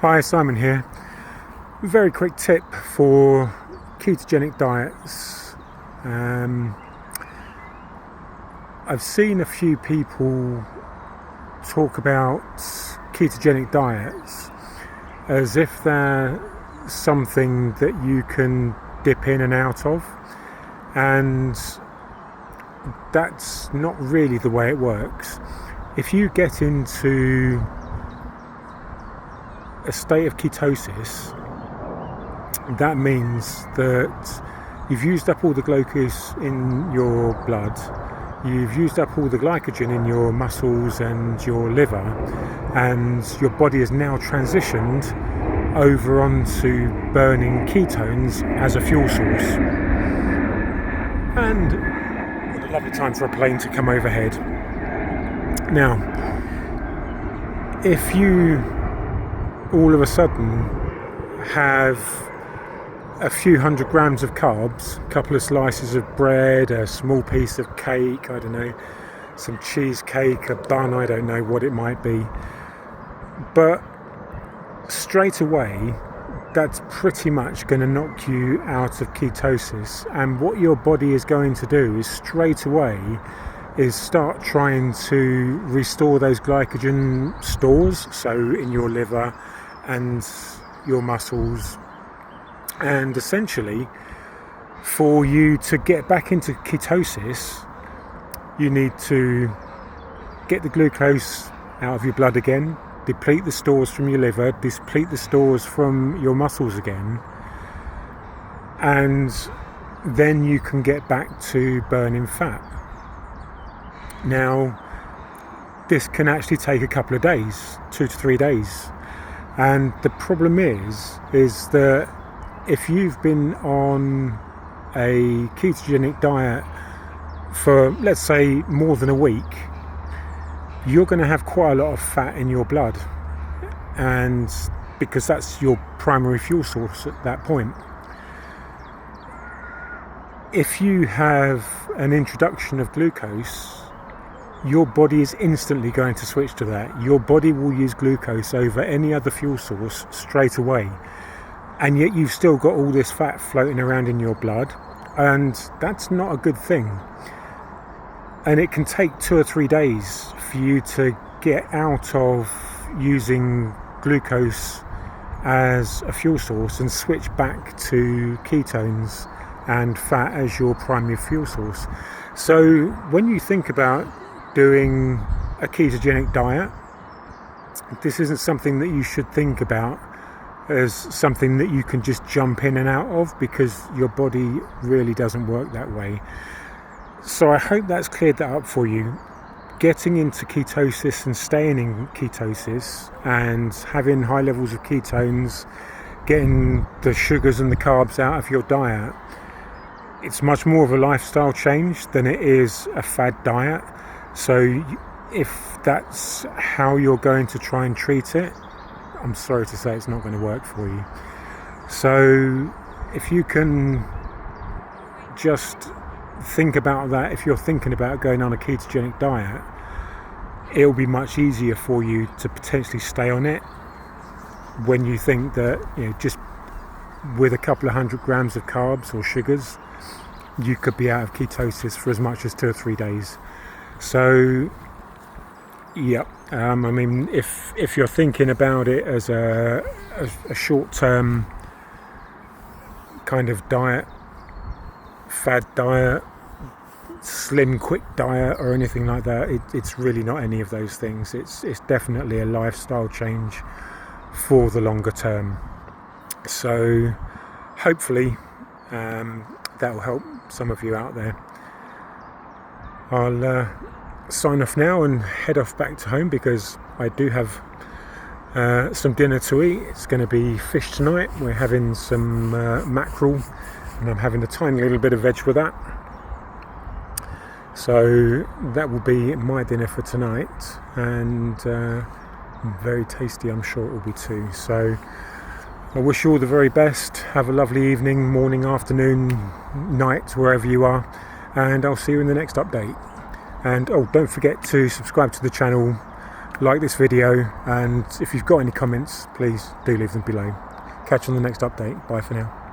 Hi, Simon here. Very quick tip for ketogenic diets. I've seen a few people talk about ketogenic diets as if they're something that you can dip in and out of, and that's not really the way it works. If you get into a state of ketosis, that means that you've used up all the glucose in your blood, you've used up all the glycogen in your muscles and your liver, and your body has now transitioned over onto burning ketones as a fuel source. And what a lovely time for a plane to come overhead. Now, if you all of a sudden have a few 100 grams of carbs, a couple of slices of bread, a small piece of cake, I don't know, some cheesecake, a bun, I don't know what it might be, but straight away that's pretty much going to knock you out of ketosis. And what your body is going to do is straight away is start trying to restore those glycogen stores, so in your liver and your muscles. And essentially, for you to get back into ketosis, you need to get the glucose out of your blood again, deplete the stores from your liver, deplete the stores from your muscles again, and then you can get back to burning fat. Now, this can actually take a couple of days, 2 to 3 days. And the problem is that if you've been on a ketogenic diet for, let's say, more than a week, you're going to have quite a lot of fat in your blood, and because that's your primary fuel source at that point. If you have an introduction of glucose, your body is instantly going to switch to that. Your body will use glucose over any other fuel source straight away. And yet you've still got all this fat floating around in your blood, and that's not a good thing. And it can take 2 or 3 days for you to get out of using glucose as a fuel source and switch back to ketones and fat as your primary fuel source. So when you think about doing a ketogenic diet, this isn't something that you should think about as something that you can just jump in and out of, because your body really doesn't work that way. So I hope that's cleared that up for you. Getting into ketosis and staying in ketosis and having high levels of ketones, getting the sugars and the carbs out of your diet, it's much more of a lifestyle change than it is a fad diet. So if that's how you're going to try and treat it, I'm sorry to say it's not going to work for you. So if you can just think about that, if you're thinking about going on a ketogenic diet, it'll be much easier for you to potentially stay on it when you think that, just with a couple of 100 grams of carbs or sugars, you could be out of ketosis for as much as 2 or 3 days. So, if you're thinking about it as a short-term kind of diet, fad diet, slim quick diet or anything like that, it's really not any of those things. It's definitely a lifestyle change for the longer term. So hopefully that will help some of you out there. I'll sign off now and head off back to home, because I do have some dinner to eat. It's going to be fish tonight. We're having some mackerel, and I'm having a tiny little bit of veg with that. So that will be my dinner for tonight, and very tasty, I'm sure it will be too. So I wish you all the very best. Have a lovely evening, morning, afternoon, night, wherever you are, and I'll see you in the next update. And don't forget to subscribe to the channel, like this video, and if you've got any comments, please do leave them below. Catch you on the next update. Bye for now.